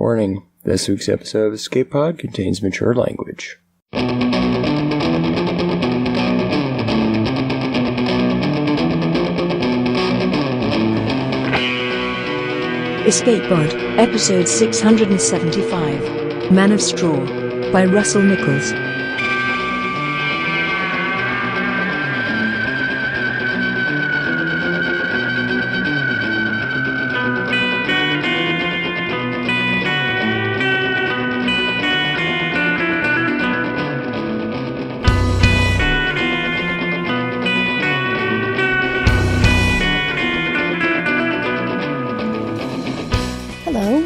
Warning, this week's episode of Escape Pod contains mature language. Escape Pod, episode 675, Man of Straw, by Russell Nichols.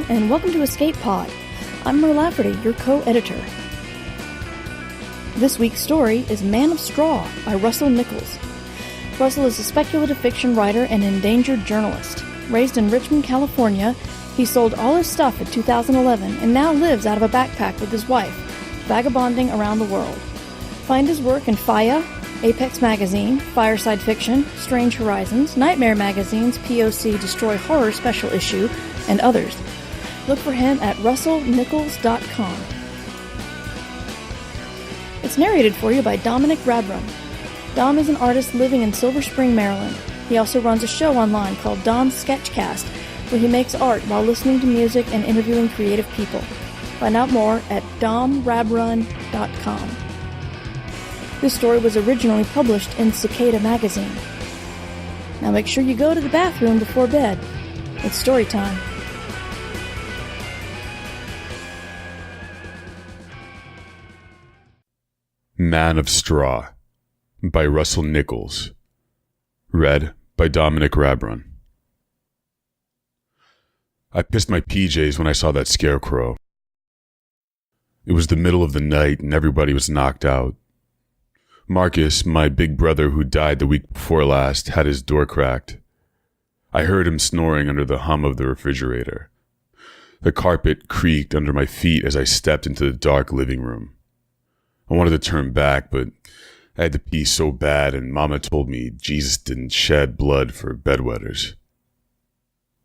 And welcome to Escape Pod. I'm Mer Lafferty, your co-editor. This week's story is Man of Straw by Russell Nichols. Russell is a speculative fiction writer and endangered journalist. Raised in Richmond, California, he sold all his stuff in 2011 and now lives out of a backpack with his wife, vagabonding around the world. Find his work in Faya, Apex Magazine, Fireside Fiction, Strange Horizons, Nightmare Magazine's POC Destroy Horror Special Issue, and others. Look for him at russellnichols.com. It's narrated for you by Dominic Rabrum. Dom is an artist living in Silver Spring, Maryland. He also runs a show online called Dom's Sketchcast, where he makes art while listening to music and interviewing creative people. Find out more at domrabrun.com. This story was originally published in Cicada Magazine. Now make sure you go to the bathroom before bed. It's story time. Man of Straw by Russell Nichols. Read by Dominic Rabrum. I pissed my PJs when I saw that scarecrow. It was the middle of the night and everybody was knocked out. Marcus, my big brother who died the week before last, had his door cracked. I heard him snoring under the hum of the refrigerator. The carpet creaked under my feet as I stepped into the dark living room. I wanted to turn back, but I had to pee so bad, and Mama told me Jesus didn't shed blood for bedwetters.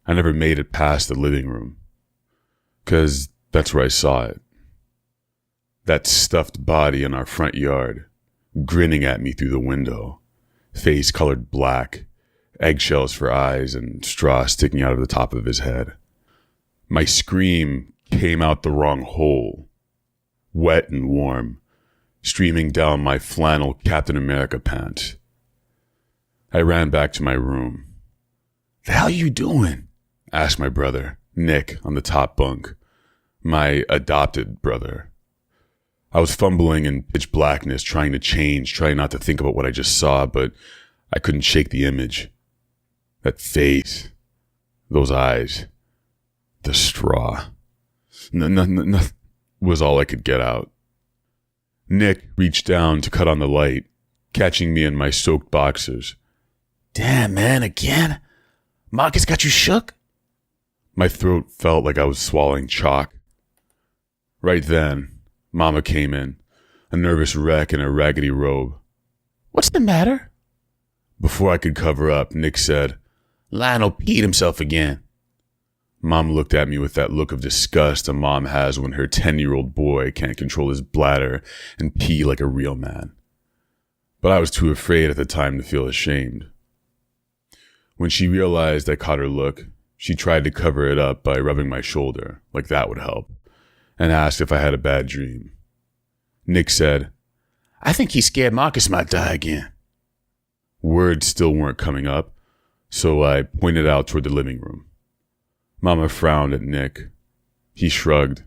I never made it past the living room, 'cause that's where I saw it. That stuffed body in our front yard, grinning at me through the window, face colored black, eggshells for eyes, and straw sticking out of the top of his head. My scream came out the wrong hole, wet and warm, streaming down my flannel Captain America pants. I ran back to my room. "The hell you doing?" asked my brother, Nick, on the top bunk, my adopted brother. I was fumbling in pitch blackness, trying not to think about what I just saw, but I couldn't shake the image. That face, those eyes, the straw. No, was all I could get out. Nick reached down to cut on the light, catching me in my soaked boxers. "Damn, man, again? Marcus got you shook?" My throat felt like I was swallowing chalk. Right then, Mama came in, a nervous wreck in a raggedy robe. "What's the matter?" Before I could cover up, Nick said, "Lionel peed himself again." Mom looked at me with that look of disgust a mom has when her 10-year-old boy can't control his bladder and pee like a real man. But I was too afraid at the time to feel ashamed. When she realized I caught her look, she tried to cover it up by rubbing my shoulder, like that would help, and asked if I had a bad dream. Nick said, "I think he's scared Marcus might die again." Words still weren't coming up, so I pointed out toward the living room. Mama frowned at Nick. He shrugged.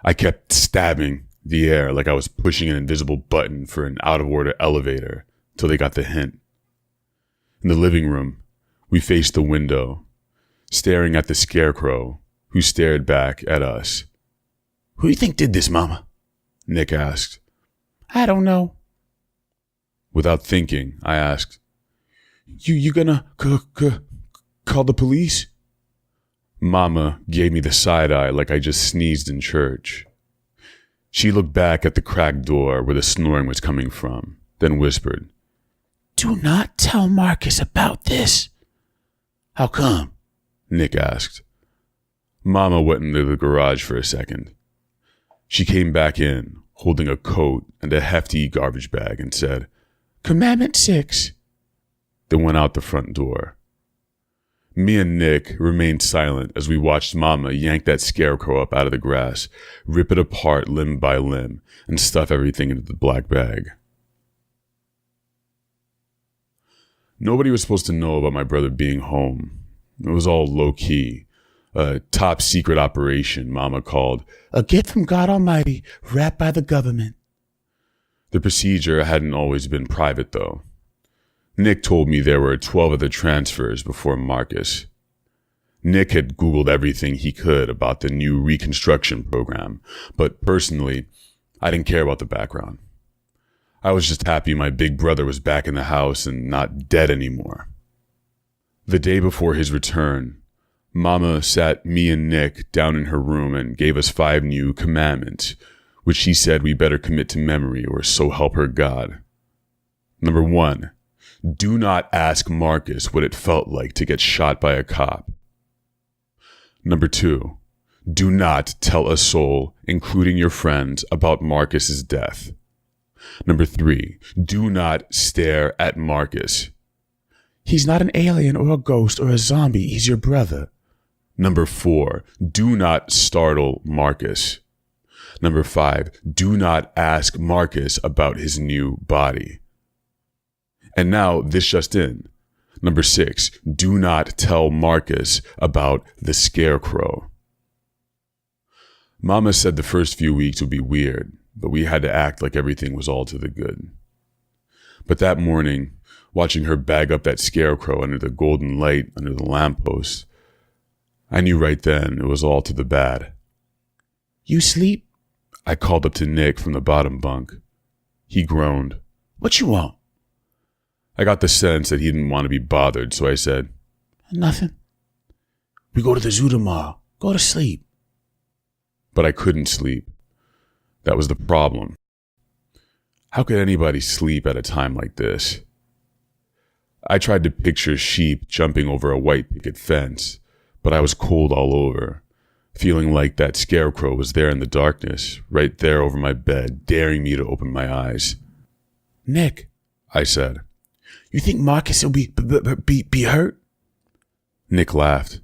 I kept stabbing the air like I was pushing an invisible button for an out-of-order elevator till they got the hint. In the living room, we faced the window, staring at the scarecrow, who stared back at us. "Who do you think did this, Mama?" Nick asked. "I don't know." Without thinking, I asked, You gonna call the police?" Mama gave me the side eye like I just sneezed in church. She looked back at the cracked door where the snoring was coming from, then whispered, "Do not tell Marcus about this." "How come?" Nick asked. Mama went into the garage for a second. She came back in, holding a coat and a hefty garbage bag, and said, "Commandment 6. Then went out the front door. Me and Nick remained silent as we watched Mama yank that scarecrow up out of the grass, rip it apart limb by limb, and stuff everything into the black bag. Nobody was supposed to know about my brother being home. It was all low-key. A top-secret operation Mama called a gift from God Almighty, wrapped by the government. The procedure hadn't always been private, though. Nick told me there were 12 other transfers before Marcus. Nick had Googled everything he could about the new reconstruction program, but personally, I didn't care about the background. I was just happy my big brother was back in the house and not dead anymore. The day before his return, Mama sat me and Nick down in her room and gave us 5 new commandments, which she said we better commit to memory or so help her God. Number 1, do not ask Marcus what it felt like to get shot by a cop. Number 2, do not tell a soul, including your friends, about Marcus's death. Number 3, do not stare at Marcus. He's not an alien or a ghost or a zombie, he's your brother. Number 4, do not startle Marcus. Number 5, do not ask Marcus about his new body. And now this just in. Number 6, do not tell Marcus about the scarecrow. Mama said the first few weeks would be weird, but we had to act like everything was all to the good. But that morning, watching her bag up that scarecrow under the golden light under the lamppost, I knew right then it was all to the bad. "You sleep?" I called up to Nick from the bottom bunk. He groaned. "What you want?" I got the sense that he didn't want to be bothered, so I said, "Nothing. We go to the zoo tomorrow. Go to sleep." But I couldn't sleep. That was the problem. How could anybody sleep at a time like this? I tried to picture sheep jumping over a white picket fence, but I was cold all over, feeling like that scarecrow was there in the darkness, right there over my bed, daring me to open my eyes. "Nick," I said, "you think Marcus will be hurt?" Nick laughed.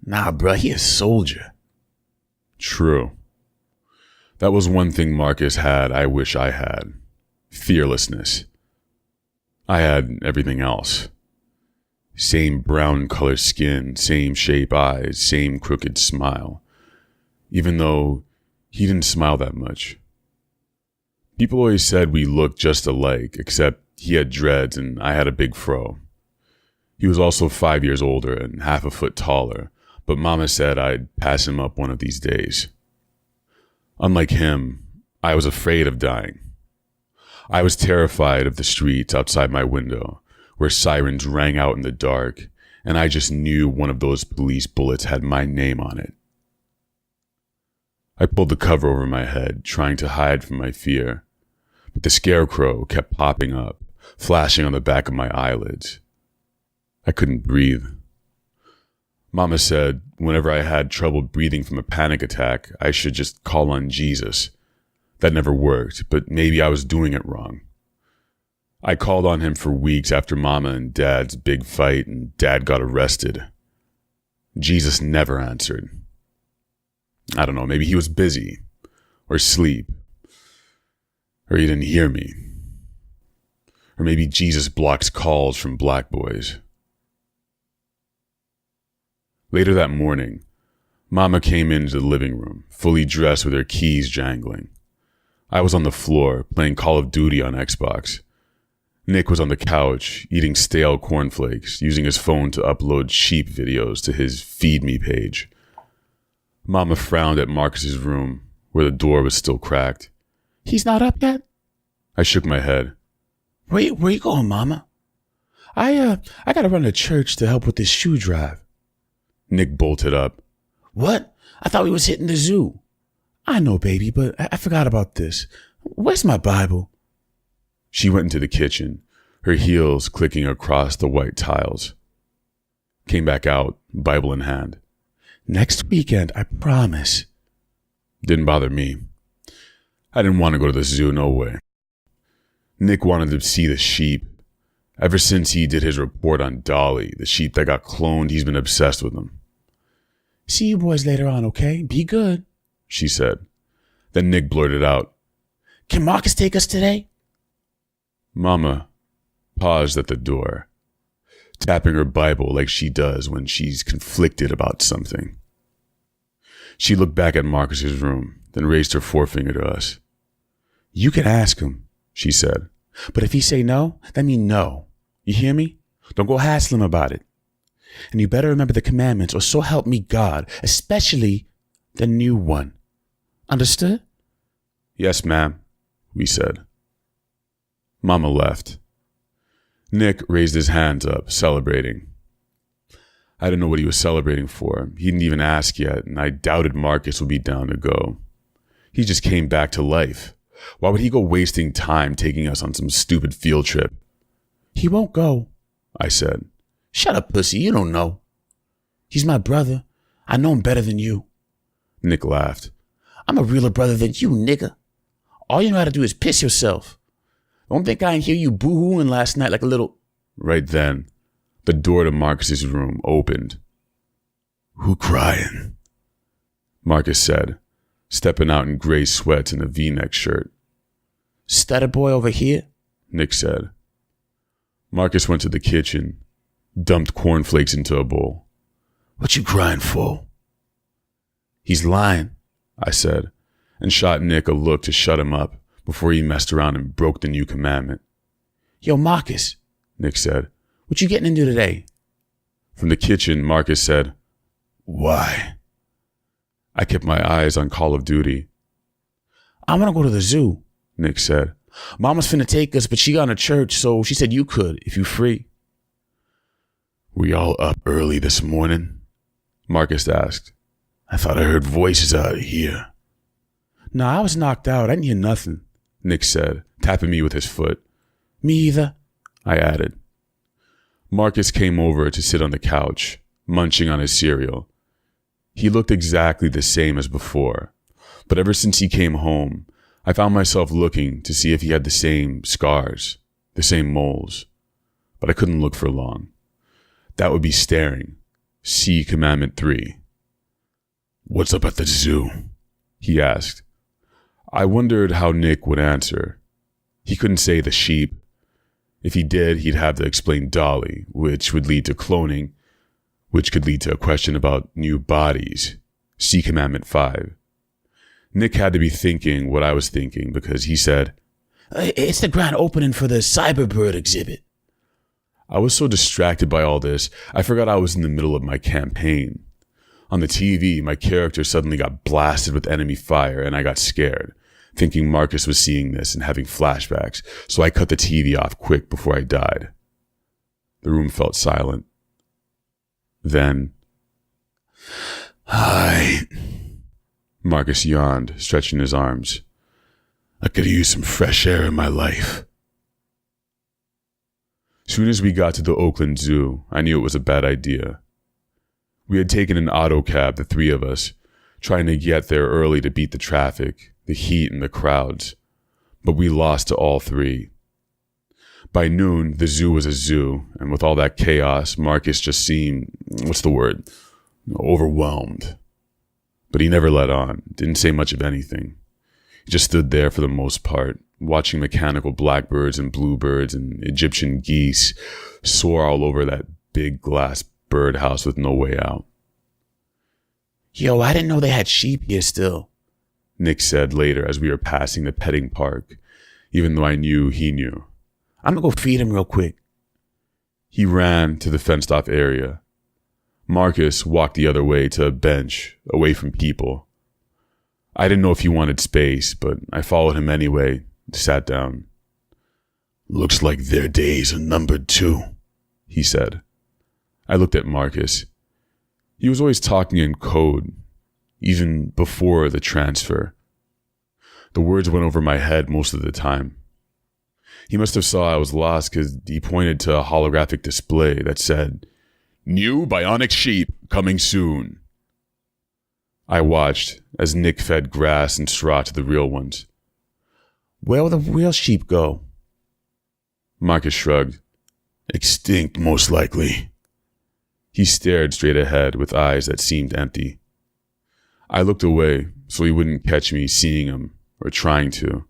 "Nah, bruh, he a soldier." True. That was one thing Marcus had I wish I had. Fearlessness. I had everything else. Same brown color skin, same shape eyes, same crooked smile. Even though he didn't smile that much. People always said we looked just alike, except he had dreads and I had a big fro. He was also 5 years older and half a foot taller, but Mama said I'd pass him up one of these days. Unlike him, I was afraid of dying. I was terrified of the streets outside my window, where sirens rang out in the dark, and I just knew one of those police bullets had my name on it. I pulled the cover over my head, trying to hide from my fear, but the scarecrow kept popping up, flashing on the back of my eyelids. I couldn't breathe. Mama said whenever I had trouble breathing from a panic attack, I should just call on Jesus. That never worked, but maybe I was doing it wrong. I called on him for weeks after Mama and Dad's big fight, and Dad got arrested. Jesus never answered. I don't know, maybe he was busy, or asleep, or he didn't hear me. Or maybe Jesus blocks calls from black boys. Later that morning, Mama came into the living room, fully dressed with her keys jangling. I was on the floor, playing Call of Duty on Xbox. Nick was on the couch, eating stale cornflakes, using his phone to upload sheep videos to his Feed Me page. Mama frowned at Marcus's room, where the door was still cracked. "He's not up yet?" I shook my head. Where you going, Mama?" I gotta run to church to help with this shoe drive." Nick bolted up. "What? I thought we was hitting the zoo." "I know, baby, but I forgot about this. Where's my Bible?" She went into the kitchen, her heels clicking across the white tiles. Came back out, Bible in hand. Next weekend, I promise. Didn't bother me. I didn't want to go to the zoo, no way. Nick wanted to see the sheep. Ever since he did his report on Dolly, the sheep that got cloned, he's been obsessed with them. See you boys later on, okay? Be good, she said. Then Nick blurted out, Can Marcus take us today? Mama paused at the door, tapping her Bible like she does when she's conflicted about something. She looked back at Marcus's room, then raised her forefinger to us. You can ask him, she said. But if he say no, that mean no. You hear me? Don't go hassle him about it. And you better remember the commandments, or so help me God, especially the new one. Understood? Yes, ma'am, we said. Mama left. Nick raised his hands up, celebrating. I didn't know what he was celebrating for. He didn't even ask yet, and I doubted Marcus would be down to go. He just came back to life. Why would he go wasting time taking us on some stupid field trip? He won't go, I said. Shut up, pussy, you don't know. He's my brother. I know him better than you. Nick laughed. I'm a realer brother than you, nigga. All you know how to do is piss yourself. Don't think I didn't hear you boo-hooing last night like a little... Right then, the door to Marcus's room opened. Who crying? Marcus said, stepping out in gray sweats and a V-neck shirt. Stutter boy over here, Nick said. Marcus went to the kitchen, dumped cornflakes into a bowl. What you crying for? He's lying, I said, and shot Nick a look to shut him up before he messed around and broke the new commandment. Yo, Marcus, Nick said, what you getting into today? From the kitchen, Marcus said, Why? I kept my eyes on Call of Duty. I want to go to the zoo, Nick said. Mama's finna take us, but she got to church, so she said you could, if you free. We all up early this morning? Marcus asked. I thought I heard voices out here. No, I was knocked out. I didn't hear nothing, Nick said, tapping me with his foot. Me either, I added. Marcus came over to sit on the couch, munching on his cereal. He looked exactly the same as before, but ever since he came home, I found myself looking to see if he had the same scars, the same moles, but I couldn't look for long. That would be staring. See Commandment 3. What's up at the zoo? He asked. I wondered how Nick would answer. He couldn't say the sheep. If he did, he'd have to explain Dolly, which would lead to cloning, which could lead to a question about new bodies. See Commandment 5. Nick had to be thinking what I was thinking because he said, It's the grand opening for the Cyberbird exhibit. I was so distracted by all this, I forgot I was in the middle of my campaign. On the TV, my character suddenly got blasted with enemy fire and I got scared, thinking Marcus was seeing this and having flashbacks, so I cut the TV off quick before I died. The room felt silent. Then, Hi. Marcus yawned, stretching his arms. I could use some fresh air in my life. Soon as we got to the Oakland Zoo, I knew it was a bad idea. We had taken an auto cab, the three of us, trying to get there early to beat the traffic, the heat, and the crowds, but we lost to all three. By noon, the zoo was a zoo, and with all that chaos, Marcus just seemed, overwhelmed. But he never let on, didn't say much of anything. He just stood there for the most part, watching mechanical blackbirds and bluebirds and Egyptian geese soar all over that big glass birdhouse with no way out. Yo, I didn't know they had sheep here still, Nick said later as we were passing the petting park, even though I knew he knew. I'm gonna go feed him real quick. He ran to the fenced-off area. Marcus walked the other way to a bench, away from people. I didn't know if he wanted space, but I followed him anyway, sat down. Looks like their days are numbered too, he said. I looked at Marcus. He was always talking in code, even before the transfer. The words went over my head most of the time. He must have saw I was lost because he pointed to a holographic display that said, New bionic sheep coming soon. I watched as Nick fed grass and straw to the real ones. Where will the real sheep go? Marcus shrugged. Extinct, most likely. He stared straight ahead with eyes that seemed empty. I looked away so he wouldn't catch me seeing him or trying to.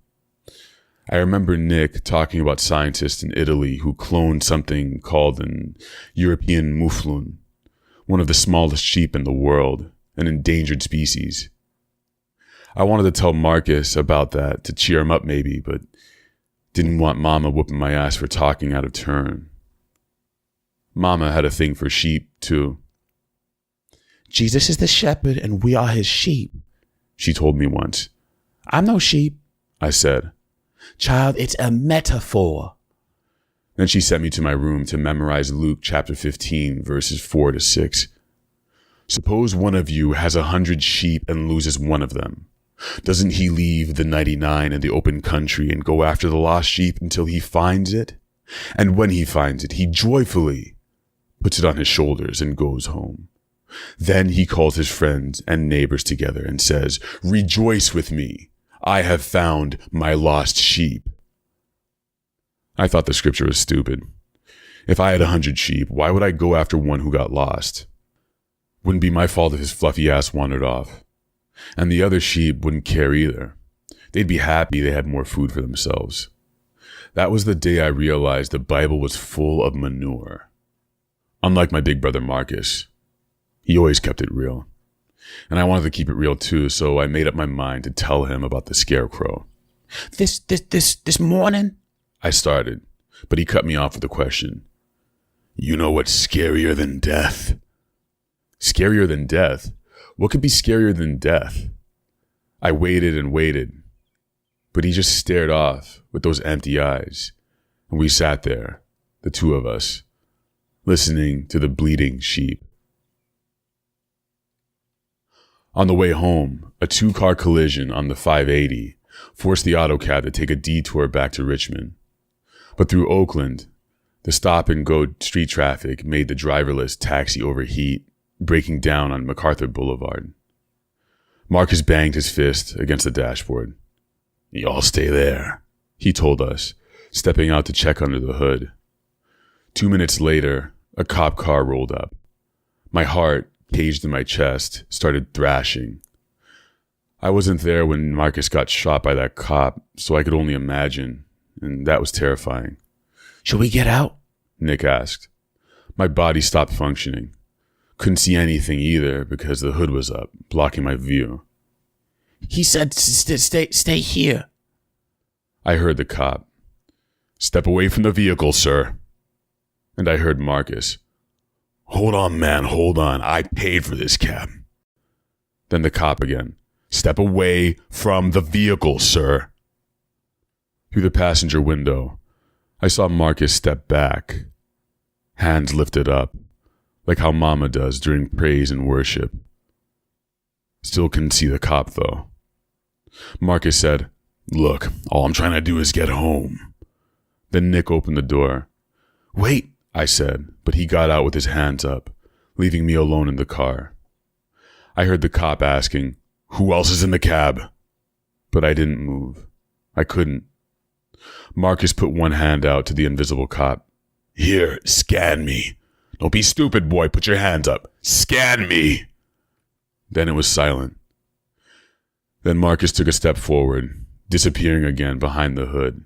I remember Nick talking about scientists in Italy who cloned something called an European mouflon, one of the smallest sheep in the world, an endangered species. I wanted to tell Marcus about that to cheer him up maybe, but didn't want Mama whooping my ass for talking out of turn. Mama had a thing for sheep, too. Jesus is the shepherd and we are his sheep, she told me once. I'm no sheep, I said. Child, it's a metaphor. Then she sent me to my room to memorize Luke chapter 15, verses 4 to 6. Suppose one of you has 100 sheep and loses one of them. Doesn't he leave the 99 in the open country and go after the lost sheep until he finds it? And when he finds it, he joyfully puts it on his shoulders and goes home. Then he calls his friends and neighbors together and says, Rejoice with me. I have found my lost sheep. I thought the scripture was stupid. If I had 100 sheep, why would I go after one who got lost? Wouldn't be my fault if his fluffy ass wandered off. And the other sheep wouldn't care either. They'd be happy they had more food for themselves. That was the day I realized the Bible was full of manure. Unlike my big brother Marcus, he always kept it real. And I wanted to keep it real too, so I made up my mind to tell him about the scarecrow. This morning? I started, but he cut me off with a question. You know what's scarier than death? Scarier than death? What could be scarier than death? I waited and waited, but he just stared off with those empty eyes, and we sat there, the two of us, listening to the bleating sheep. On the way home, a 2-car collision on the 580 forced the auto cab to take a detour back to Richmond. But through Oakland, the stop-and-go street traffic made the driverless taxi overheat, breaking down on MacArthur Boulevard. Marcus banged his fist against the dashboard. Y'all stay there, he told us, stepping out to check under the hood. 2 minutes later, a cop car rolled up. My heart, caged in my chest, started thrashing. I wasn't there when Marcus got shot by that cop, so I could only imagine, and that was terrifying. Shall we get out? Nick asked. My body stopped functioning. Couldn't see anything either because the hood was up, blocking my view. He said, stay here. I heard the cop. Step away from the vehicle, sir. And I heard Marcus. Hold on, man, hold on. I paid for this cab. Then the cop again. Step away from the vehicle, sir. Through the passenger window, I saw Marcus step back, hands lifted up, like how Mama does during praise and worship. Still couldn't see the cop, though. Marcus said, Look, all I'm trying to do is get home. Then Nick opened the door. Wait, I said, but he got out with his hands up, leaving me alone in the car. I heard the cop asking, Who else is in the cab? But I didn't move. I couldn't. Marcus put one hand out to the invisible cop. Here, scan me. Don't be stupid, boy. Put your hands up. Scan me. Then it was silent. Then Marcus took a step forward, disappearing again behind the hood.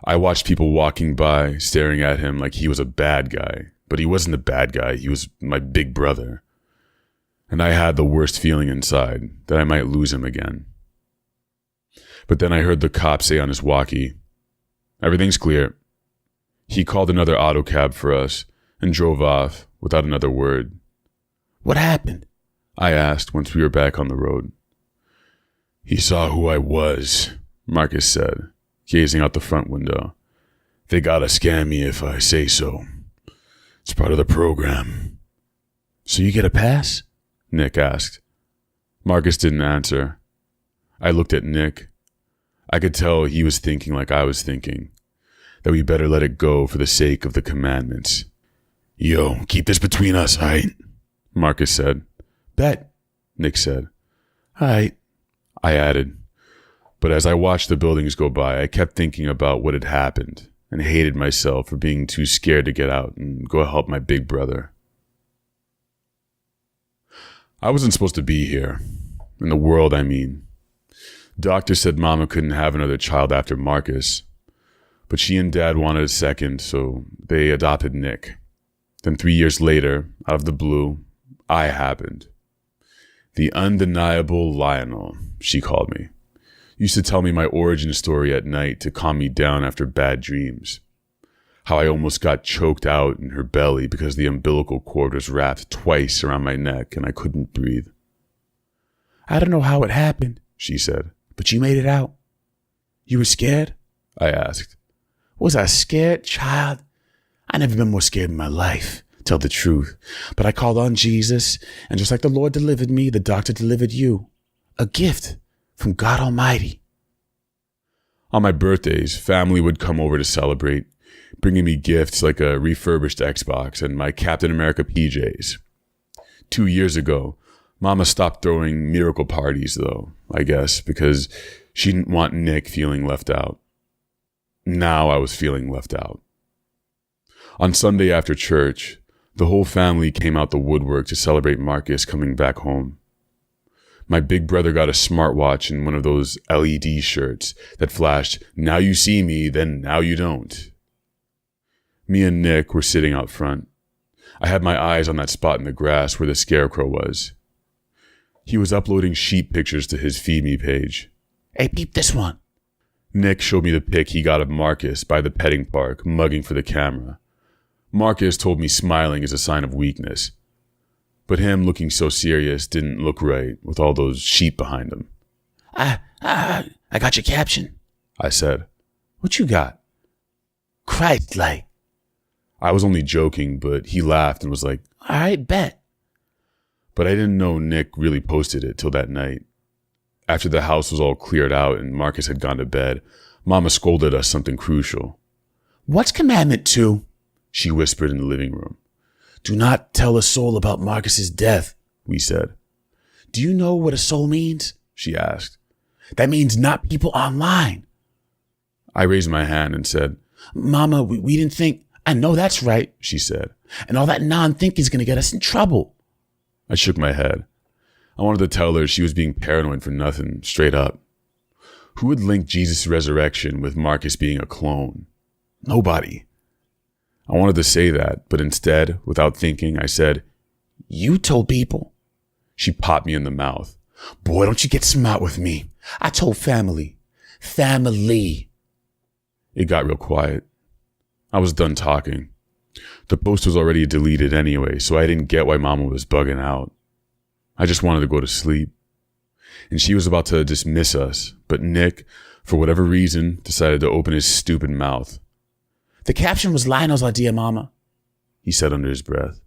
I watched people walking by, staring at him like he was a bad guy. But he wasn't a bad guy. He was my big brother. And I had the worst feeling inside, that I might lose him again. But then I heard the cop say on his walkie, Everything's clear. He called another auto cab for us and drove off without another word. What happened? I asked once we were back on the road. He saw who I was, Marcus said, gazing out the front window. They gotta scan me if I say so. It's part of the program. So you get a pass? Nick asked. Marcus didn't answer. I looked at Nick. I could tell he was thinking like I was thinking, that we better let it go for the sake of the commandments. Yo, keep this between us, aight? Marcus said. Bet, Nick said. All right, I added. But as I watched the buildings go by, I kept thinking about what had happened and hated myself for being too scared to get out and go help my big brother. I wasn't supposed to be here. In the world, I mean. Doctor said Mama couldn't have another child after Marcus, but she and Dad wanted a second, so they adopted Nick. Then 3 years later, out of the blue, I happened. The undeniable Lionel, she called me. Used to tell me my origin story at night to calm me down after bad dreams. How I almost got choked out in her belly because the umbilical cord was wrapped twice around my neck and I couldn't breathe. I don't know how it happened, she said, but you made it out. You were scared? I asked. Was I scared, child? I never been more scared in my life, tell the truth. But I called on Jesus, and just like the Lord delivered me, the doctor delivered you. A gift from God Almighty. On my birthdays, family would come over to celebrate, bringing me gifts like a refurbished Xbox and my Captain America PJs. 2 years ago, Mama stopped throwing miracle parties, though, I guess, because she didn't want Nick feeling left out. Now I was feeling left out. On Sunday after church, the whole family came out the woodwork to celebrate Marcus coming back home. My big brother got a smartwatch and one of those LED shirts that flashed, "Now you see me, then now you don't." Me and Nick were sitting out front. I had my eyes on that spot in the grass where the scarecrow was. He was uploading sheep pictures to his Feed Me page. Hey, peep this one. Nick showed me the pic he got of Marcus by the petting park, mugging for the camera. Marcus told me smiling is a sign of weakness. But him looking so serious didn't look right with all those sheep behind him. I got your caption, I said. What you got? Christ-like. I was only joking, but he laughed and was like, all right, bet. But I didn't know Nick really posted it till that night. After the house was all cleared out and Marcus had gone to bed, Mama scolded us something crucial. What's commandment 2? She whispered in the living room. Do not tell a soul about Marcus's death, we said. Do you know what a soul means? She asked. That means not people online. I raised my hand and said, Mama, we didn't think. I know that's right, she said. And all that non-thinking is going to get us in trouble. I shook my head. I wanted to tell her she was being paranoid for nothing, straight up. Who would link Jesus' resurrection with Marcus being a clone? Nobody. I wanted to say that, but instead, without thinking, I said, You told people. She popped me in the mouth. Boy, don't you get smart with me. I told family. Family. It got real quiet. I was done talking. The post was already deleted anyway, so I didn't get why Mama was bugging out. I just wanted to go to sleep. And she was about to dismiss us, but Nick, for whatever reason, decided to open his stupid mouth. The caption was Lionel's idea, Mama, he said under his breath.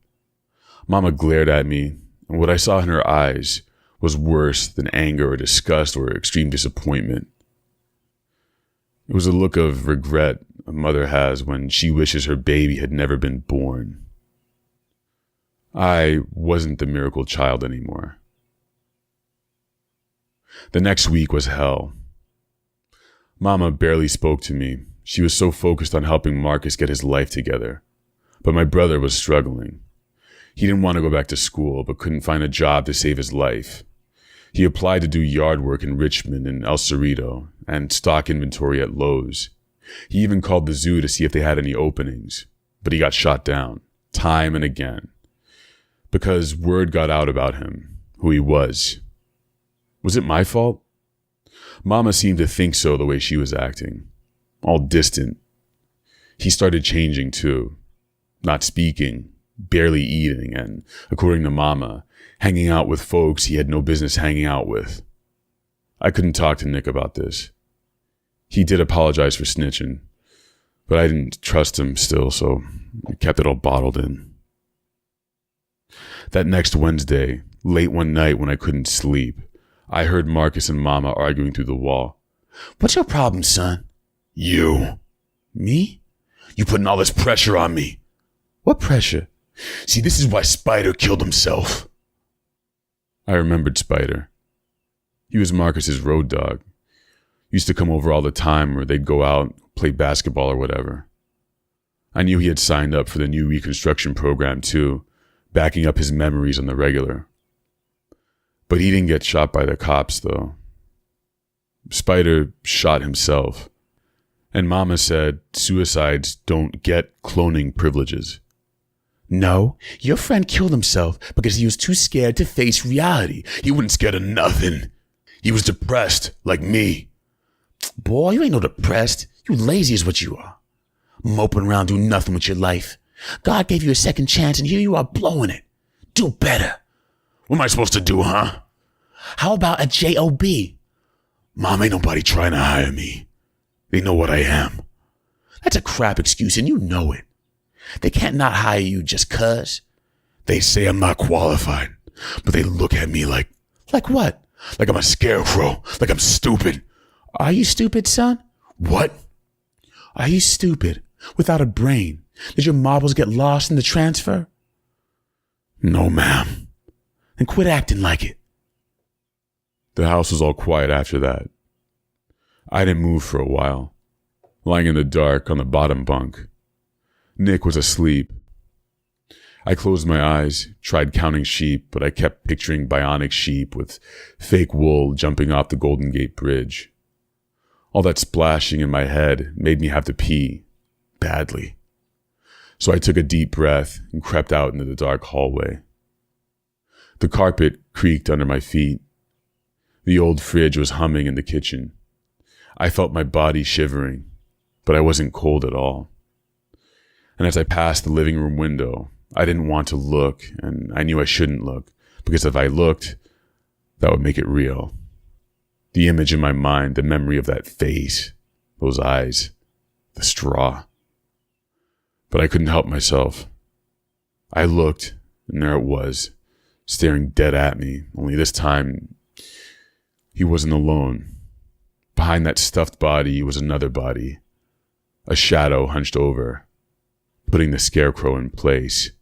Mama glared at me, and what I saw in her eyes was worse than anger or disgust or extreme disappointment. It was a look of regret a mother has when she wishes her baby had never been born. I wasn't the miracle child anymore. The next week was hell. Mama barely spoke to me. She was so focused on helping Marcus get his life together. But my brother was struggling. He didn't want to go back to school, but couldn't find a job to save his life. He applied to do yard work in Richmond and El Cerrito and stock inventory at Lowe's. He even called the zoo to see if they had any openings, but he got shot down, time and again. Because word got out about him, who he was. Was it my fault? Mama seemed to think so the way she was acting. All distant. He started changing too. Not speaking, barely eating, and, according to Mama, hanging out with folks he had no business hanging out with. I couldn't talk to Nick about this. He did apologize for snitching, but I didn't trust him still, so I kept it all bottled in. That next Wednesday, late one night when I couldn't sleep, I heard Marcus and Mama arguing through the wall. What's your problem, son? You. Me? You putting all this pressure on me. What pressure? See, this is why Spider killed himself. I remembered Spider. He was Marcus's road dog. Used to come over all the time, or they'd go out, play basketball or whatever. I knew he had signed up for the new reconstruction program too, backing up his memories on the regular. But he didn't get shot by the cops though. Spider shot himself. And Mama said suicides don't get cloning privileges. No, your friend killed himself because he was too scared to face reality. He wasn't scared of nothing. He was depressed, like me. Boy, you ain't no depressed. You lazy is what you are. Moping around doing nothing with your life. God gave you a second chance and here you are blowing it. Do better. What am I supposed to do, huh? How about a job? Mom, ain't nobody trying to hire me. They know what I am. That's a crap excuse and you know it. They can't not hire you just 'cause. They say I'm not qualified, but they look at me like what? Like I'm a scarecrow, like I'm stupid. Are you stupid, son? What? Are you stupid? Without a brain? Did your marbles get lost in the transfer? No, ma'am. Then quit acting like it. The house was all quiet after that. I didn't move for a while, lying in the dark on the bottom bunk. Nick was asleep. I closed my eyes, tried counting sheep, but I kept picturing bionic sheep with fake wool jumping off the Golden Gate Bridge. All that splashing in my head made me have to pee, badly. So I took a deep breath and crept out into the dark hallway. The carpet creaked under my feet. The old fridge was humming in the kitchen. I felt my body shivering, but I wasn't cold at all. And as I passed the living room window, I didn't want to look, and I knew I shouldn't look, because if I looked, that would make it real. The image in my mind, the memory of that face, those eyes, the straw. But I couldn't help myself. I looked, and there it was, staring dead at me, only this time, he wasn't alone. Behind that stuffed body was another body, a shadow hunched over, putting the scarecrow in place.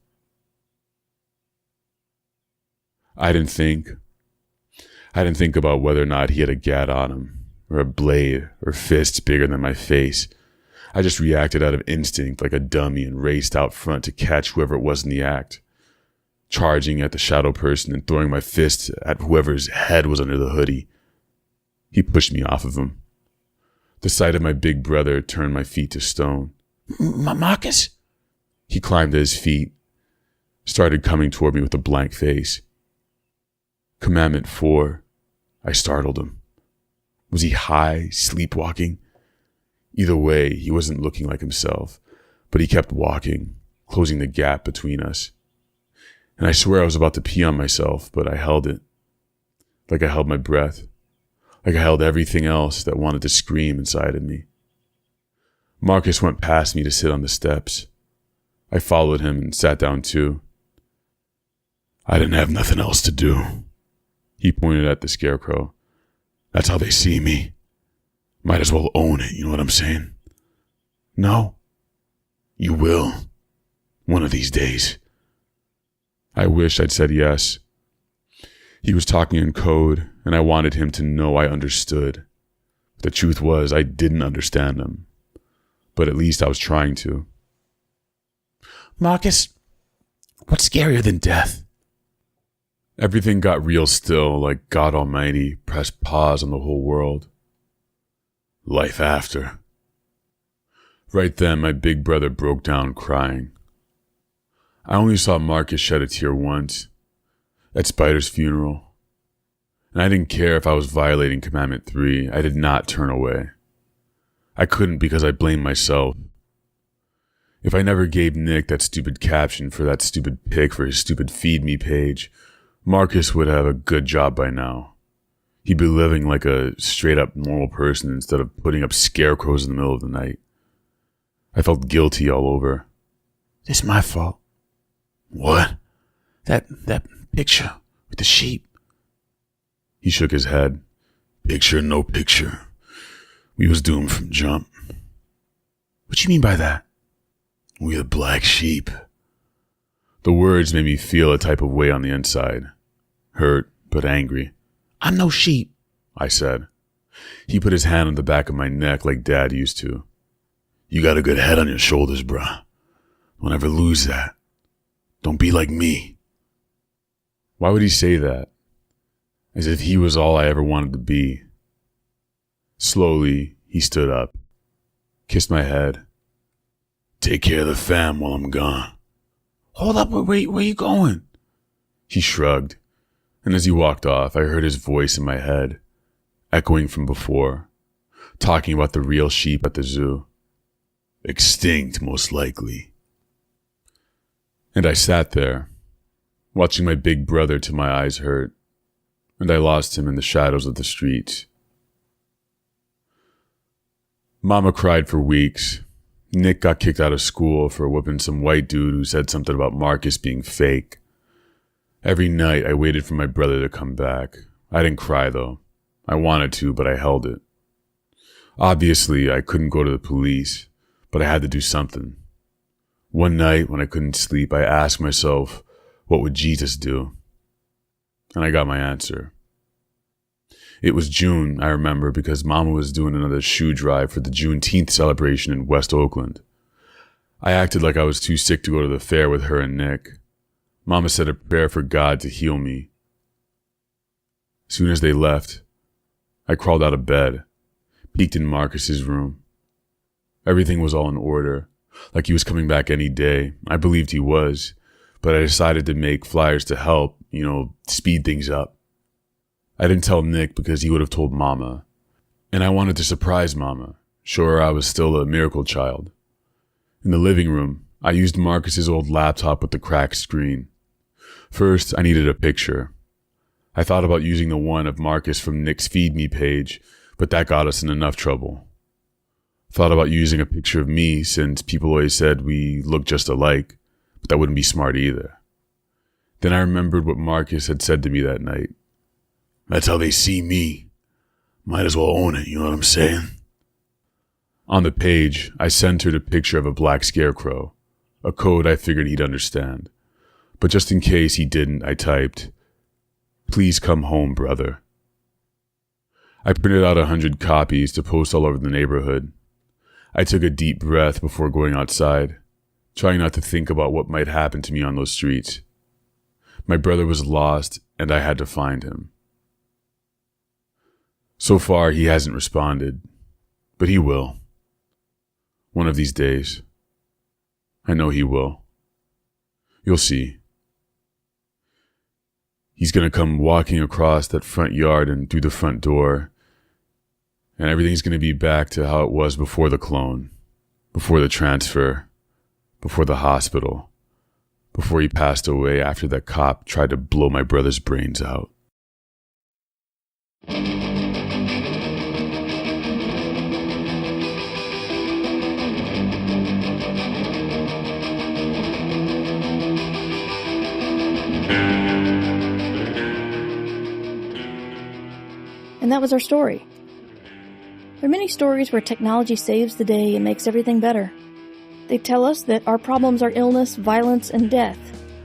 I didn't think about whether or not he had a gat on him, or a blade, or fists bigger than my face. I just reacted out of instinct like a dummy and raced out front to catch whoever it was in the act, charging at the shadow person and throwing my fist at whoever's head was under the hoodie. He pushed me off of him. The sight of my big brother turned my feet to stone. Marcus? He climbed to his feet, started coming toward me with a blank face. Commandment 4, I startled him. Was he high, sleepwalking? Either way, he wasn't looking like himself, but he kept walking, closing the gap between us. And I swear I was about to pee on myself, but I held it. Like I held my breath. Like I held everything else that wanted to scream inside of me. Marcus went past me to sit on the steps. I followed him and sat down too. I didn't have nothing else to do. He pointed at the scarecrow. That's how they see me. Might as well own it, you know what I'm saying? No. You will. One of these days. I wished I'd said yes. He was talking in code, and I wanted him to know I understood. The truth was, I didn't understand him. But at least I was trying to. Marcus, what's scarier than death? Everything got real still, like God Almighty pressed pause on the whole world. Life after. Right then, my big brother broke down crying. I only saw Marcus shed a tear once, at Spider's funeral. And I didn't care if I was violating Commandment 3. I did not turn away. I couldn't because I blamed myself. If I never gave Nick that stupid caption for that stupid pic for his stupid Feed Me page, Marcus would have a good job by now. He'd be living like a straight-up normal person instead of putting up scarecrows in the middle of the night. I felt guilty all over. It's my fault. What? That picture with the sheep. He shook his head. Picture, no picture. We was doomed from jump. What you mean by that? We the black sheep. The words made me feel a type of way on the inside. Hurt, but angry. I'm no sheep. I said. He put his hand on the back of my neck like Dad used to. You got a good head on your shoulders, bruh. Don't ever lose that. Don't be like me. Why would he say that? As if he was all I ever wanted to be. Slowly, he stood up, kissed my head. Take care of the fam while I'm gone. Hold up, where you going? He shrugged, and as he walked off, I heard his voice in my head, echoing from before, talking about the real sheep at the zoo. Extinct, most likely. And I sat there, watching my big brother till my eyes hurt, and I lost him in the shadows of the streets. Mama cried for weeks. Nick got kicked out of school for whooping some white dude who said something about Marcus being fake. Every night I waited for my brother to come back. I didn't cry though. I wanted to, but I held it. Obviously, I couldn't go to the police, but I had to do something. One night when I couldn't sleep, I asked myself, what would Jesus do? And I got my answer. It was June, I remember, because Mama was doing another shoe drive for the Juneteenth celebration in West Oakland. I acted like I was too sick to go to the fair with her and Nick. Mama said a prayer for God to heal me. Soon as they left, I crawled out of bed, peeked in Marcus's room. Everything was all in order, like he was coming back any day. I believed he was, but I decided to make flyers to help, speed things up. I didn't tell Nick because he would have told Mama. And I wanted to surprise Mama, show her I was still a miracle child. In the living room, I used Marcus's old laptop with the cracked screen. First, I needed a picture. I thought about using the one of Marcus from Nick's Feed Me page, but that got us in enough trouble. Thought about using a picture of me since people always said we looked just alike, but that wouldn't be smart either. Then I remembered what Marcus had said to me that night. That's how they see me. Might as well own it, you know what I'm saying? On the page, I centered a picture of a black scarecrow, a code I figured he'd understand. But just in case he didn't, I typed, "Please come home, brother." I printed out 100 copies to post all over the neighborhood. I took a deep breath before going outside, trying not to think about what might happen to me on those streets. My brother was lost, and I had to find him. So far, he hasn't responded, but he will. One of these days. I know he will. You'll see. He's going to come walking across that front yard and through the front door, and everything's going to be back to how it was before the clone, before the transfer, before the hospital, before he passed away after that cop tried to blow my brother's brains out. And that was our story. There are many stories where technology saves the day and makes everything better. They tell us that our problems are illness, violence, and death,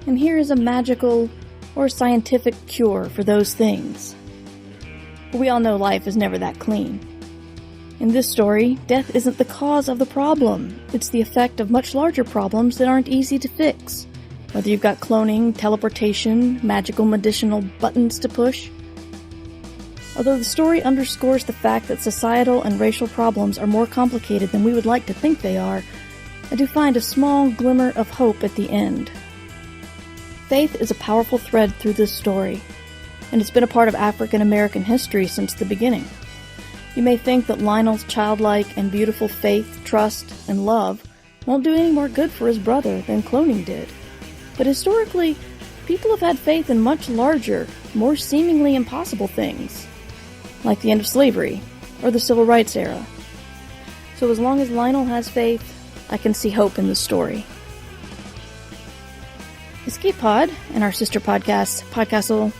and here is a magical or scientific cure for those things. But we all know life is never that clean. In this story, death isn't the cause of the problem. It's the effect of much larger problems that aren't easy to fix. Whether you've got cloning, teleportation, magical medicinal buttons to push. Although the story underscores the fact that societal and racial problems are more complicated than we would like to think they are, I do find a small glimmer of hope at the end. Faith is a powerful thread through this story, and it's been a part of African American history since the beginning. You may think that Lionel's childlike and beautiful faith, trust, and love won't do any more good for his brother than cloning did. But historically, people have had faith in much larger, more seemingly impossible things, like the end of slavery or the civil rights era. So as long as Lionel has faith, I can see hope in this story. Escape Pod and our sister podcasts, Podcastle,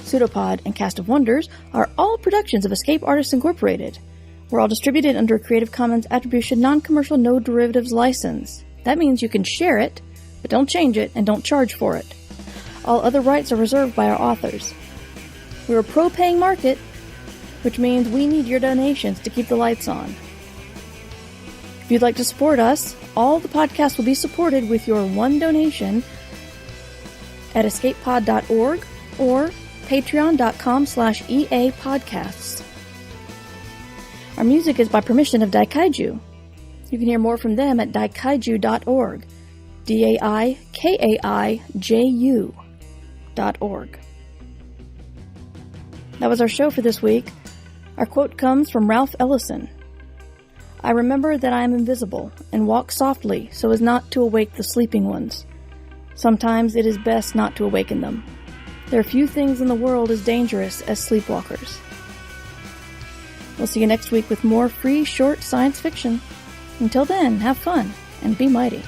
Pseudopod, and Cast of Wonders, are all productions of Escape Artists Incorporated. We're all distributed under a Creative Commons Attribution Non-Commercial No Derivatives license. That means you can share it, but don't change it and don't charge for it. All other rights are reserved by our authors. We're a pro-paying market, which means we need your donations to keep the lights on. If you'd like to support us, all the podcasts will be supported with your one donation at escapepod.org or patreon.com/EA podcasts. Our music is by permission of Daikaiju. You can hear more from them at daikaiju.org. DAIKAIJU.org. That was our show for this week. Our quote comes from Ralph Ellison. I remember that I am invisible and walk softly so as not to awake the sleeping ones. Sometimes it is best not to awaken them. There are few things in the world as dangerous as sleepwalkers. We'll see you next week with more free, short science fiction. Until then, have fun and be mighty.